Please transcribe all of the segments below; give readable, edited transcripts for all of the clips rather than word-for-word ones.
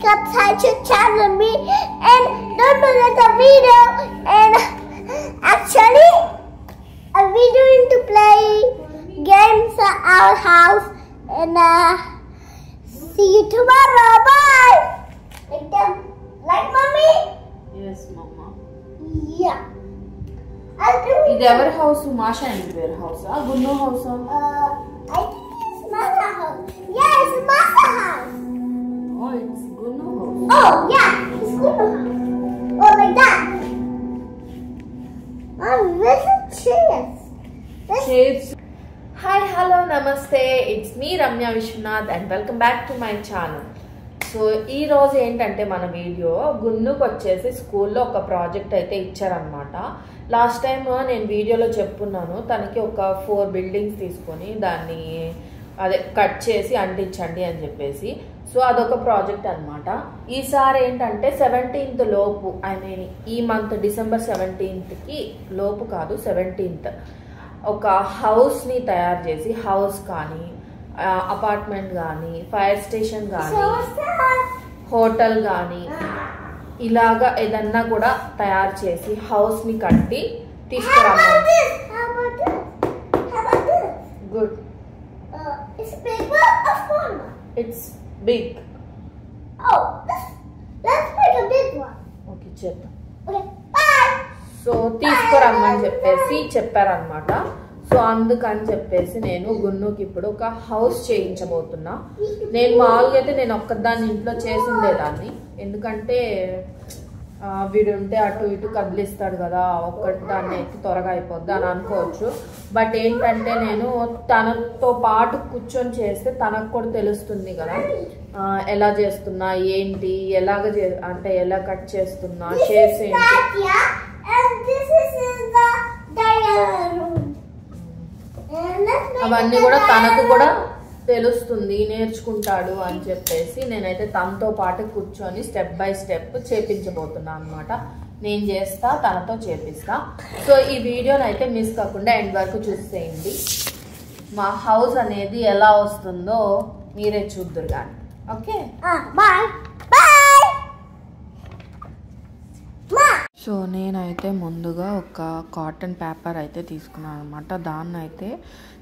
subscribe to channel me and don't forget the video. And actually, we going to play games at our house. And see you tomorrow. Bye. Like mommy? Yes, mama. Yeah. I'll do it. Is our house Masha and their house? Gunnu house? I think it's Masa house. Yeah, it's Masa house. Oh, it's Gunnu house. Oh, yeah, it's Gunnu house. Oh, like that. Oh, where's the chairs? Shades. Hi, hello, namaste. It's me, Ramya Vishwanath, and welcome back to my channel. So ఈ రోజు ఏంటంటే మన video గున్నుకు వచ్చేసి స్కూల్లో ఒక project అయితే ఇచ్చారనమాట. Last time నేను వీడియోలో చెప్పున్నాను, తనకి ఒక 4 బిల్డింగ్స్ తీసుకొని దాన్ని అదే కట్ చేసి అంటించండి అని చెప్పేసి. సో అదొక ప్రాజెక్ట్ అనమాట. ఈసారి ఏంటంటే 17th లోపు, ఐ మీన్ ఈ మంత్ డిసెంబర్ 17th లోపు కాదు, 17th ఒక హౌస్ని తయారు చేసి, హౌస్ కానీ అపార్ట్మెంట్ కానీ ఫైర్ స్టేషన్ కానీ హోటల్ కానీ ఇలాగా ఏదన్నా కూడా తయారు చేసి హౌస్ని కట్టి తీసుకురావాలి. గుడ్. It's big. ఓకే చేద్దాం. సో తీసుకురమ్మని చెప్పేసి చెప్పారనమాట. సో అందుకని చెప్పేసి నేను గున్నుకి ఇప్పుడు ఒక హౌస్ చేయించబోతున్నా. నేను మామూలుగా అయితే నేను ఒక్కదాన్ని ఇంట్లో చేసి ఉండేదాన్ని, ఎందుకంటే వీడు ఉంటే అటు ఇటు కదిలిస్తాడు కదా, ఒక్కటి దాన్ని అయితే త్వరగా అయిపోద్ది అని అనుకోవచ్చు. బట్ ఏంటంటే నేను తనతో పాటు కూర్చొని చేస్తే తనకు కూడా తెలుస్తుంది కదా ఎలా చేస్తున్నా ఏంటి, అంటే ఎలా కట్ చేస్తున్నా, షేప్స్ ఏంటి అవన్నీ కూడా తనకు కూడా తెలుస్తుంది, నేర్చుకుంటాడు అని చెప్పేసి నేనైతే తనతో పాటు కూర్చొని స్టెప్ బై స్టెప్ చేపించబోతున్నా అనమాట. నేను చేస్తా, తనతో చేపిస్తా. సో ఈ వీడియోని అయితే మిస్ కాకుండా ఎండ్ వరకు చూసేయండి. మా హౌస్ అనేది ఎలా వస్తుందో మీరే చూద్దురు కానీ. Okay, bye. సో నేనైతే ముందుగా ఒక కాటన్ పేపర్ అయితే తీసుకున్నాను అనమాట. దాన్ని అయితే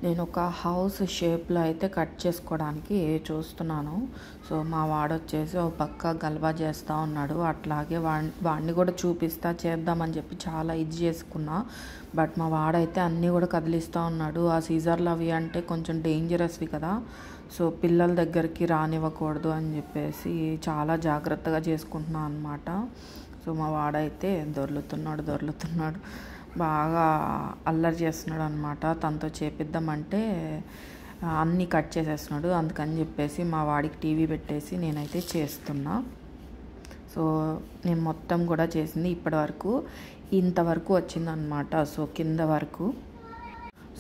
నేను ఒక హౌస్ షేప్లో అయితే కట్ చేసుకోవడానికి చూస్తున్నాను. సో మా వాడొచ్చేసి ఒక పక్క గల్బా చేస్తూ ఉన్నాడు, అట్లాగే వాడిని కూడా చూపిస్తా చేద్దామని చెప్పి చాలా ఇది చేసుకున్నా. బట్ మా వాడైతే అన్నీ కూడా కదిలిస్తూ ఉన్నాడు. ఆ సీజర్లు అవి అంటే కొంచెం డేంజరస్వి కదా, సో పిల్లల దగ్గరికి రానివ్వకూడదు అని చెప్పేసి చాలా జాగ్రత్తగా చేసుకుంటున్నాను అనమాట. సో మా వాడైతే దొర్లుతున్నాడు, బాగా అల్లరి చేస్తున్నాడు అనమాట. తనతో చేపిద్దామంటే అన్నీ కట్ చేసేస్తున్నాడు. అందుకని చెప్పేసి మా వాడికి టీవీ పెట్టేసి నేనైతే చేస్తున్నా. సో నేను మొత్తం కూడా చేసింది ఇప్పటి వరకు ఇంతవరకు వచ్చిందనమాట. సో కింద వరకు.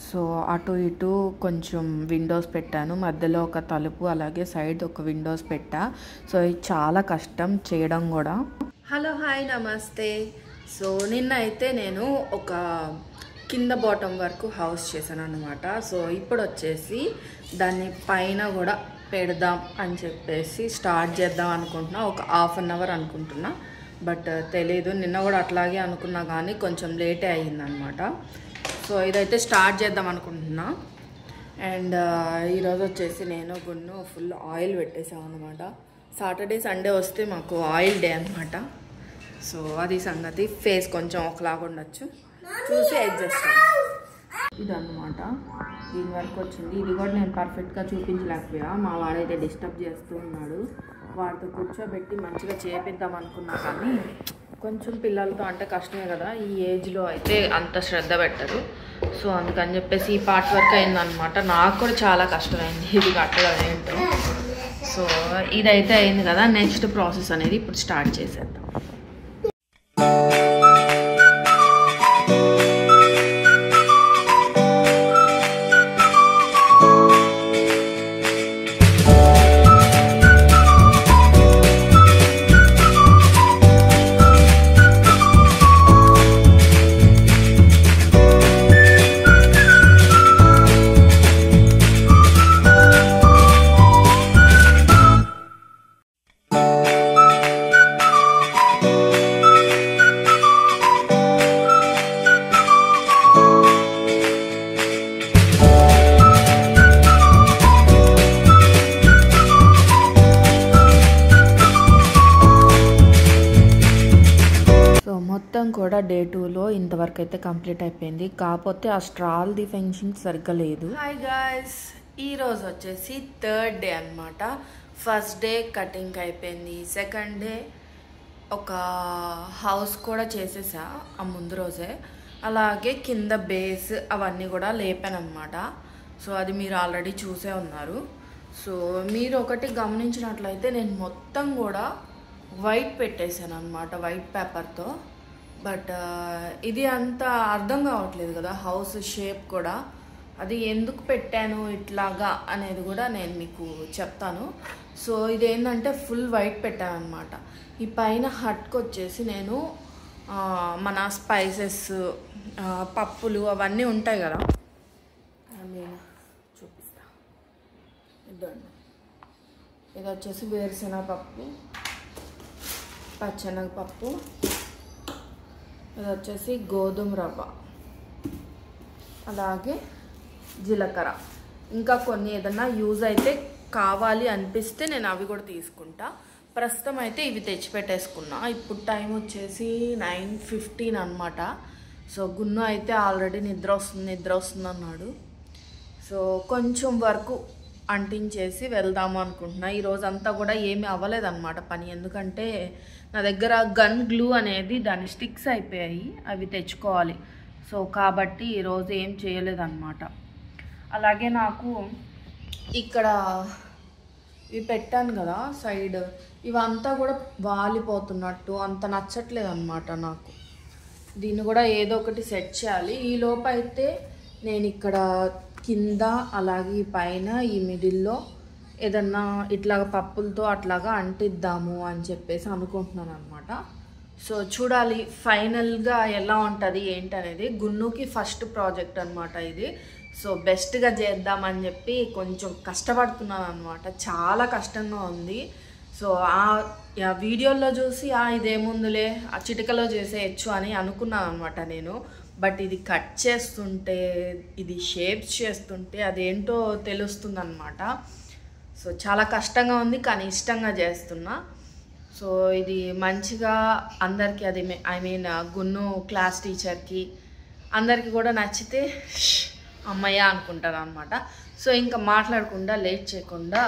సో అటు ఇటు కొంచెం విండోస్ పెట్టాను, మధ్యలో ఒక తలుపు, అలాగే సైడ్ ఒక విండోస్ పెట్టా. సో ఇది చాలా కష్టం చేయడం కూడా. హలో, హాయ్, నమస్తే. సో నిన్న అయితే నేను ఒక కింద బాటం వరకు హౌస్ చేశాను అనమాట. సో ఇప్పుడు వచ్చేసి దాన్ని పైన కూడా పెడదాం అని చెప్పేసి స్టార్ట్ చేద్దాం అనుకుంటున్నా. ఒక 1/2 hour అనుకుంటున్నా, బట్ తెలీదు. నిన్న కూడా అట్లాగే అనుకున్నా కానీ కొంచెం లేటే అయ్యిందనమాట. సో ఇదైతే స్టార్ట్ చేద్దాం అనుకుంటున్నా. అండ్ ఈరోజు వచ్చేసి నేను గున్ను ఫుల్ ఆయిల్ పెట్టేసాం అనమాట. సాటర్డే సండే వస్తే మాకు ఆయిల్ డే అనమాట. సో అది సంగతి. ఫేస్ కొంచెం ఒకలాగా ఉండొచ్చు, చూసి అడ్జస్ట్ చేస్తాను. ఇదన్నమాట, దీని వరకు వచ్చింది. ఇది కూడా నేను పర్ఫెక్ట్గా చూపించలేకపోయా, మా వాడైతే డిస్టర్బ్ చేస్తూ ఉన్నాడు. వాడితో కూర్చోబెట్టి మంచిగా చేపిద్దాం అనుకున్నా కానీ కొంచెం పిల్లలతో అంటే కష్టమే కదా, ఈ ఏజ్లో అయితే అంత శ్రద్ధ పెట్టరు. సో అందుకని చెప్పేసి ఈ పార్ట్ వర్క్ అయిందనమాట. నాకు కూడా చాలా కష్టమైంది ఇది కట్టడం ఏంటో. సో ఇదైతే అయింది కదా, నెక్స్ట్ ప్రాసెస్ అనేది ఇప్పుడు స్టార్ట్ చేసేద్దాం. మొత్తం కూడా డే 2లో ఇంతవరకు అయితే కంప్లీట్ అయిపోయింది. కాకపోతే ఆ స్ట్రాల్ది ఫినిషింగ్ సరిగ్గా లేదు. హాయ్ గాయ్స్, ఈరోజు వచ్చేసి 3rd డే అనమాట. ఫస్ట్ డే కటింగ్ అయిపోయింది. సెకండ్ డే ఒక హౌస్ కూడా చేసేసా ఆ ముందు రోజే. అలాగే కింద బేస్ అవన్నీ కూడా లేపాను అనమాట. సో అది మీరు ఆల్రెడీ చూసే ఉన్నారు. సో మీరు ఒకటి గమనించినట్లయితే నేను మొత్తం కూడా వైట్ పెట్టేశాను అనమాట, వైట్ పేపర్తో. బట్ ఇది అంత అర్థం కావట్లేదు కదా హౌస్ షేప్ కూడా. అది ఎందుకు పెట్టాను ఇట్లాగా అనేది కూడా నేను మీకు చెప్తాను. సో ఇదేంటంటే ఫుల్ వైట్ పెట్టాను అనమాట. ఈ పైన హట్కి వచ్చేసి నేను మన స్పైసెస్, పప్పులు అవన్నీ ఉంటాయి కదా, నేను చూపిస్తా. ఇదండి, ఇది వచ్చేసి వేరుశనగపప్పు, పచ్చెనగపప్పు, ఇది వచ్చేసి గోధుమ రవ్వ, అలాగే జీలకర్ర. ఇంకా కొన్ని ఏదన్నా యూజ్ అయితే కావాలి అనిపిస్తే నేను అవి కూడా తీసుకుంటా. ప్రస్తుతం అయితే ఇవి తెచ్చిపెట్టేసుకున్నా. ఇప్పుడు టైం వచ్చేసి 9:15 అనమాట. సో గున్ను అయితే ఆల్రెడీ నిద్ర వస్తుంది అన్నాడు. సో కొంచెం వరకు అంటించేసి వెళ్దాము అనుకుంటున్నా. ఈరోజంతా కూడా ఏమీ అవ్వలేదన్నమాట పని, ఎందుకంటే నా దగ్గర గన్ గ్లూ అనేది దాని స్టిక్స్ అయిపోయాయి, అవి తెచ్చుకోవాలి. సో కాబట్టి ఈరోజు ఏం చేయలేదన్నమాట. అలాగే నాకు ఇక్కడ ఇవి పెట్టాను కదా సైడ్, ఇవంతా కూడా వాలిపోతున్నట్టు అంత నచ్చట్లేదు అనమాట నాకు. దీన్ని కూడా ఏదో ఒకటి సెట్ చేయాలి. ఈ లోపు అయితే నేను ఇక్కడ కింద అలాగే పైన ఈ మిడిల్లో ఏదన్నా ఇట్లాగా పప్పులతో అట్లాగా అంటిద్దాము అని చెప్పేసి అనుకుంటున్నాను అనమాట. సో చూడాలి ఫైనల్గా ఎలా ఉంటుంది ఏంటనేది. గున్నుకి ఫస్ట్ ప్రాజెక్ట్ అనమాట ఇది. సో బెస్ట్గా చేద్దామని చెప్పి కొంచెం కష్టపడుతున్నాను అనమాట. చాలా కష్టంగా ఉంది. సో ఆ వీడియోలో చూసి ఇదేముందులే ఆ చిటికలో చేసేయచ్చు అని అనుకున్నాను అనమాట నేను. బట్ ఇది కట్ చేస్తుంటే, ఇది షేప్స్ చేస్తుంటే అదేంటో తెలుస్తుంది అనమాట. సో చాలా కష్టంగా ఉంది, కానీ ఇష్టంగా చేస్తున్నా. సో ఇది మంచిగా అందరికీ, అది గున్ను క్లాస్ టీచర్కి అందరికీ కూడా నచ్చితే అమ్మయ్య అనుకుంటారు అనమాట. సో ఇంకా మాట్లాడకుండా లేట్ చేయకుండా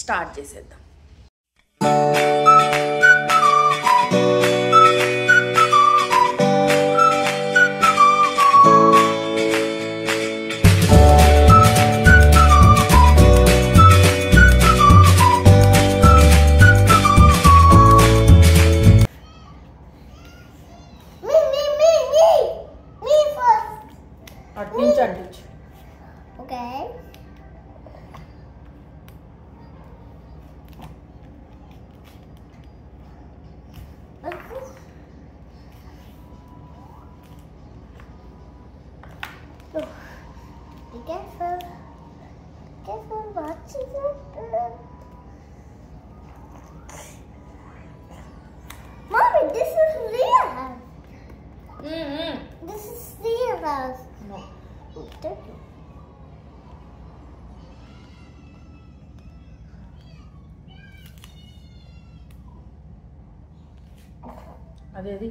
స్టార్ట్ చేసేద్దాం. Okay. Be careful. Careful, watch it. Mommy, this is real house. This is real house. No. Thank you. అదేది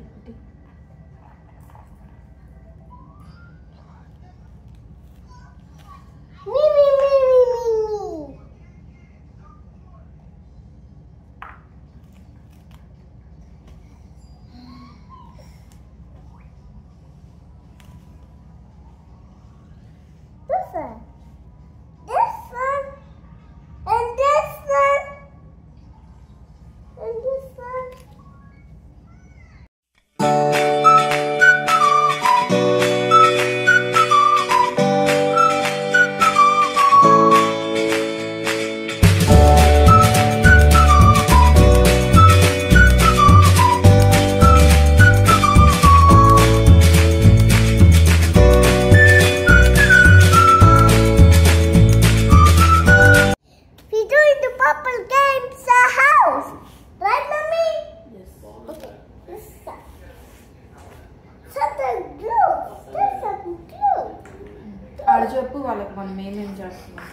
చెప్పు వాళ్ళకి మనం ఏమేం చేస్తున్నాం.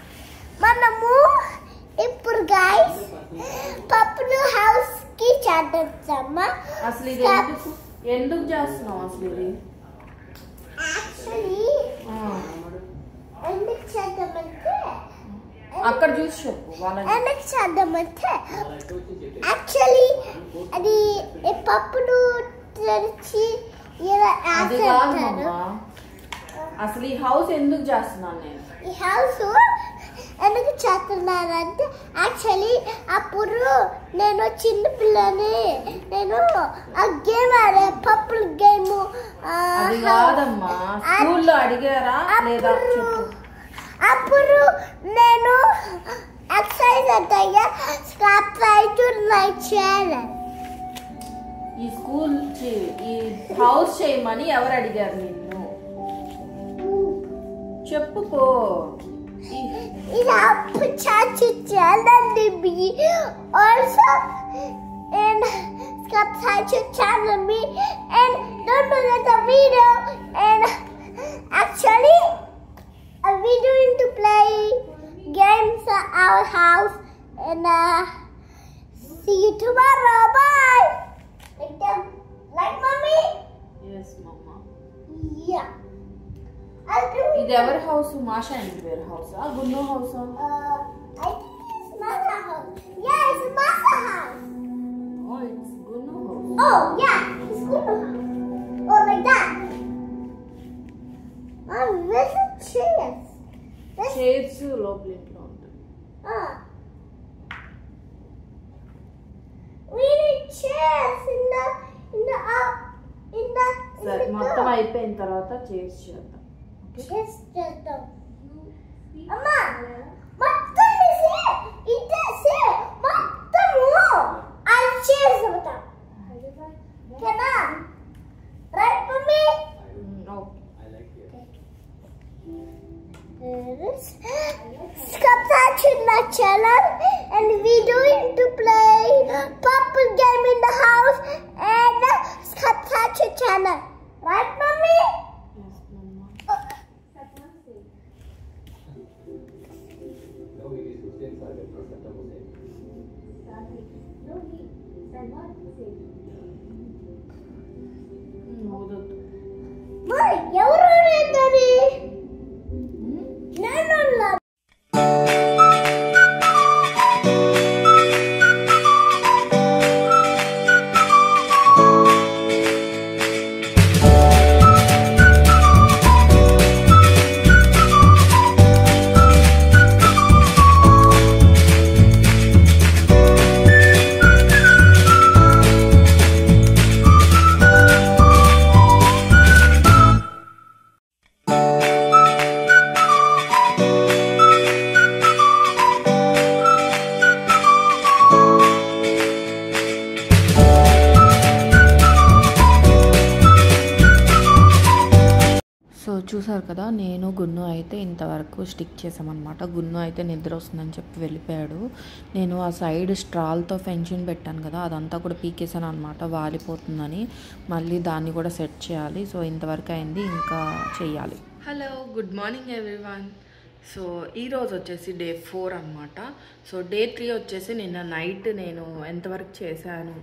మనము ఇప్పుడు గైస్ పప్పును హౌస్ కి చేద్దామా. అసలు ఇది ఎందుకు చేస్తున్నావు అసలు ఇది? యాక్చువల్లీ ఎందుకు చేద్దామంటే అక్కడ చూసి చెప్పు వాళ్ళకి. ఎందుకు చేద్దామంటే యాక్చువల్లీ అది పప్పును తెరిచి ఇలా అది కాదు అసలు ఈ హౌస్ ఎందుకు చేస్తున్నాను నేను? ఈ హౌస్ ఎందుకు చేస్తున్నానంటే యాక్చువల్లీ అప్పుడు నేను చిన్న పిల్లని నేను ఆ గేమ్ ఆడే పప్పుల గేమ్. అది కాదమ్మా, స్కూల్లో అడిగారా లేదా చెప్పు. అప్పుడు నేను ఎక్సర్సైజ్ అంటే సబ్స్క్రైబ్ లైక్ చేయాలి. ఈ స్కూల్ ఈ హౌస్ చేయమని ఎవరు అడిగారు నిన్ను? చెప్పుకో. ఇలా challenge me also and subscribe to channel me and don't forget the video and actually we going to play games at our house and see you tomorrow. Bye. Like mommy? Yes mama. Yeah. ఇది ఎవరి house? Masha and where హౌసా గున్నో హౌసా? I think it's Masa house. Yeah, it's Masa house. Oh, it's Gunno house. Oh, yeah, it's Gunno house. Oh, like that. Oh, where's the chairs? Chairs లోపల ఇంట్లో ఉంటుంది. We need chairs in the సరే మొత్తం అయిపోయిన తర్వాత chairs చేద్దాం. Chairs చేద్దాం. అమ్మా మొత్తం ఇదేసి మొత్తము ఆ చైర్స్ అవుతాం. కదా right mummy? Subscribe to my channel and we going to play purple game in the house and subscribe to channel. Right mommy? Yes mama. ఎవరు లేదని నేను చూసారు కదా, నేను గున్ను అయితే ఇంతవరకు స్టిక్ చేసామన్నమాట. గున్ను అయితే నిద్ర వస్తుందని చెప్పి వెళ్ళిపోయాడు. నేను ఆ సైడ్ స్ట్రాల్తో ఫెన్షన్ పెట్టాను కదా, అదంతా కూడా పీకేసాను అనమాట, వాలిపోతుందని. మళ్ళీ దాన్ని కూడా సెట్ చేయాలి. సో ఇంతవరకు అయింది, ఇంకా చెయ్యాలి. Hello, good morning everyone. So ఈరోజు వచ్చేసి డే 4 అనమాట. సో డే 3 వచ్చేసి నిన్న నైట్ నేను ఎంతవరకు చేశాను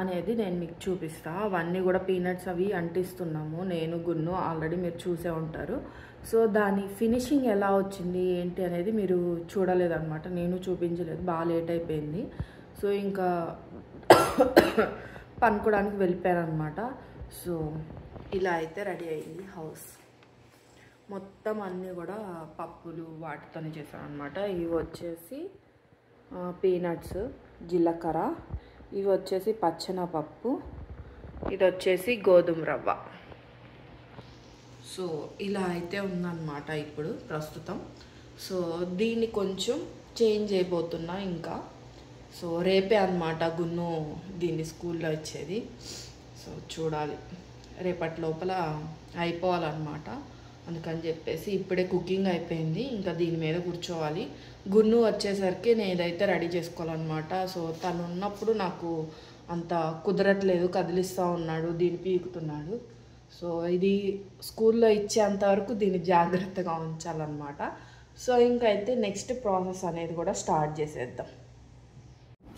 అనేది నేను మీకు చూపిస్తా. అవన్నీ కూడా పీనట్స్ అవి అంటిస్తున్నాము నేను గున్ను, ఆల్రెడీ మీరు చూసే ఉంటారు. సో దాని ఫినిషింగ్ ఎలా వచ్చింది ఏంటి అనేది మీరు చూడలేదన్నమాట, నేను చూపించలేదు, బాగా లేట్ అయిపోయింది. సో ఇంకా పనుకోవడానికి వెళ్ళిపోయాను అనమాట. సో ఇలా అయితే రెడీ అయింది హౌస్. మొత్తం అన్నీ కూడా పప్పులు వాటితోనే చేశాను అనమాట. ఇవి వచ్చేసి పీనట్స్, జీలకర్ర, ఇవి వచ్చేసి పచ్చనపప్పు, ఇది వచ్చేసి గోధుమ రవ్వ. సో ఇలా అయితే ఉందన్నమాట ఇప్పుడు ప్రస్తుతం. సో దీన్ని కొంచెం చేంజ్ అయిపోతున్నా ఇంకా. సో రేపే అన్నమాట గున్ను దీన్ని స్కూల్లో ఇచ్చేది. సో చూడాలి, రేపటి లోపల అయిపోవాలన్నమాట. అందుకని చెప్పేసి ఇప్పుడే కుకింగ్ అయిపోయింది, ఇంకా దీని మీద కూర్చోవాలి. గున్ను వచ్చేసరికి నేనైతే రెడీ చేసుకోవాలన్నమాట. సో తను ఉన్నప్పుడు నాకు అంత కుదరట్లేదు, కదిలిస్తూ ఉన్నాడు, దీన్ని పీకుతున్నాడు. సో ఇది స్కూల్లో ఇచ్చేంత వరకు దీన్ని జాగ్రత్తగా ఉంచాలన్నమాట. సో ఇంకైతే నెక్స్ట్ ప్రాసెస్ అనేది కూడా స్టార్ట్ చేసేద్దాం.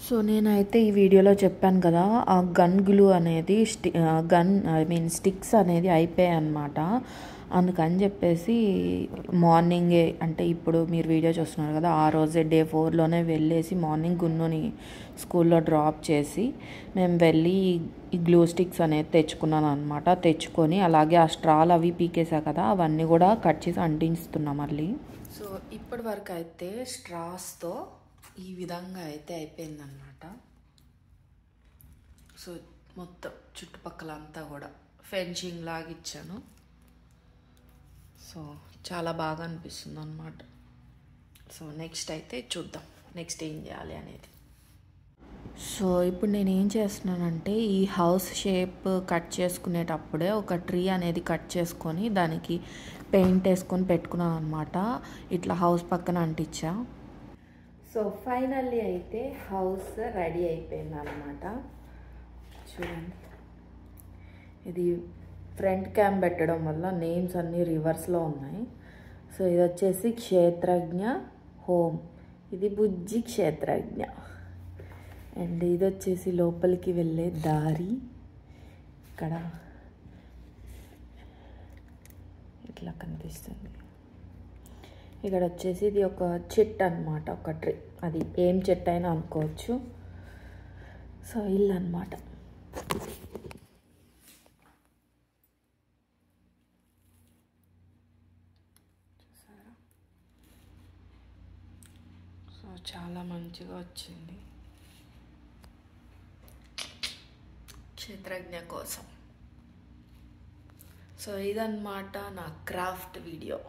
సో నేనైతే ఈ వీడియోలో చెప్పాను కదా, ఆ గన్ గ్లూ అనేది స్టిక్స్ అనేది అయిపోయాయి అన్నమాట. అందుకని చెప్పేసి మార్నింగే, అంటే ఇప్పుడు మీరు వీడియో చూస్తున్నారు కదా, ఆ రోజే డే 4లోనే వెళ్ళేసి మార్నింగ్ గున్నుని స్కూల్లో డ్రాప్ చేసి మేము వెళ్ళి ఈ గ్లూ స్టిక్స్ అనేది తెచ్చుకున్నాను అనమాట. తెచ్చుకొని అలాగే ఆ స్ట్రాలు అవి పీకేసా కదా, అవన్నీ కూడా కట్ చేసి అంటిస్తున్నాం మళ్ళీ. సో ఇప్పటి వరకు అయితే స్ట్రాస్తో ఈ విధంగా అయితే అయిపోయిందన్నమాట. సో మొత్తం చుట్టుపక్కల అంతా కూడా ఫెన్సింగ్ లాగా ఇచ్చాను. సో చాలా బాగా అనిపిస్తుంది అన్నమాట. సో నెక్స్ట్ అయితే చూద్దాం నెక్స్ట్ ఏం చేయాలి అనేది. సో ఇప్పుడు నేను ఏం చేస్తున్నానంటే, ఈ హౌస్ షేప్ కట్ చేసుకునేటప్పుడే ఒక ట్రీ అనేది కట్ చేసుకొని దానికి పెయింట్ వేసుకొని పెట్టుకున్నాను అనమాట. ఇట్లా హౌస్ పక్కన అంటించా. సో ఫైనల్లీ అయితే హౌస్ రెడీ అయిపోయింది అన్నమాట. చూడండి, ఇది ఫ్రంట్ క్యామ్ పెట్టడం వల్ల నేమ్స్ అన్నీ రివర్స్లో ఉన్నాయి. సో ఇది వచ్చేసి క్షేత్రజ్ఞ హోమ్, ఇది బుజ్జి క్షేత్రజ్ఞ. అండ్ ఇది వచ్చేసి లోపలికి వెళ్ళే దారి. ఇక్కడ ఇట్లా కనిపిస్తుంది. ఇక్కడ వచ్చేసి ఇది ఒక చెట్టు అన్నమాట, ఒక ట్రీ. అది ఏం చెట్టు అయినా అనుకోవచ్చు. సో ఇల్లు అన్నమాట. సో చాలా మంచిగా వచ్చింది క్షేత్రజ్ఞ కోసం. సో ఇదన్నమాట నా క్రాఫ్ట్ వీడియో.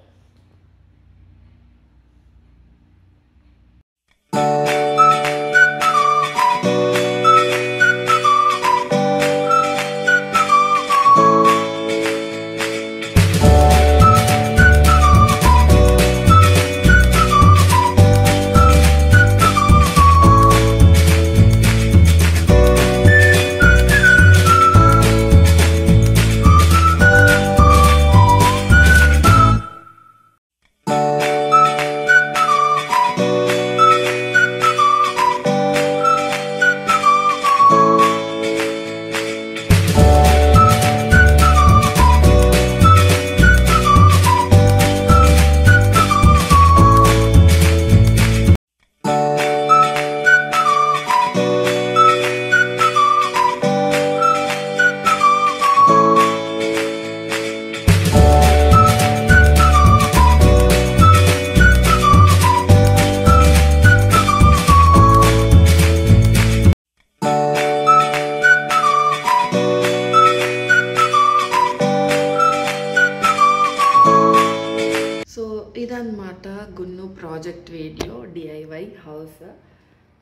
ఇదన్నమాట Gunnu project video, DIY house.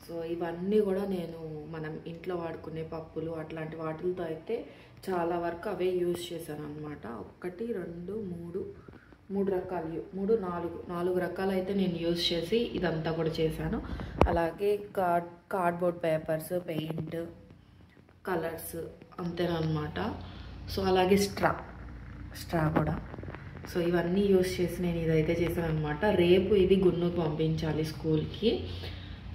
So ఇవన్నీ కూడా నేను మనం ఇంట్లో వాడుకునే పప్పులు అట్లాంటి వాటితో అయితే చాలా వరకు అవే యూజ్ చేశాను అనమాట. 1 2 3 రకాలు, 4 రకాలు అయితే నేను యూజ్ చేసి ఇదంతా కూడా చేశాను. అలాగే కార్డ్బోర్డ్ పేపర్స్, పెయింట్, కలర్స్ అంతేనమాట. సో అలాగే స్ట్రా కూడా. సో ఇవన్నీ యూజ్ చేసి నేను ఇదైతే చేశాను అనమాట. రేపు ఇది గున్నుకు పంపించాలి స్కూల్కి.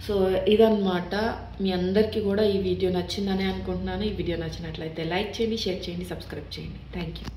సో ఇదన్నమాట. మీ అందరికీ కూడా ఈ వీడియో నచ్చిందని అనుకుంటున్నాను. ఈ వీడియో నచ్చినట్లయితే లైక్ చేయండి, షేర్ చేయండి, సబ్స్క్రైబ్ చేయండి. Thank you.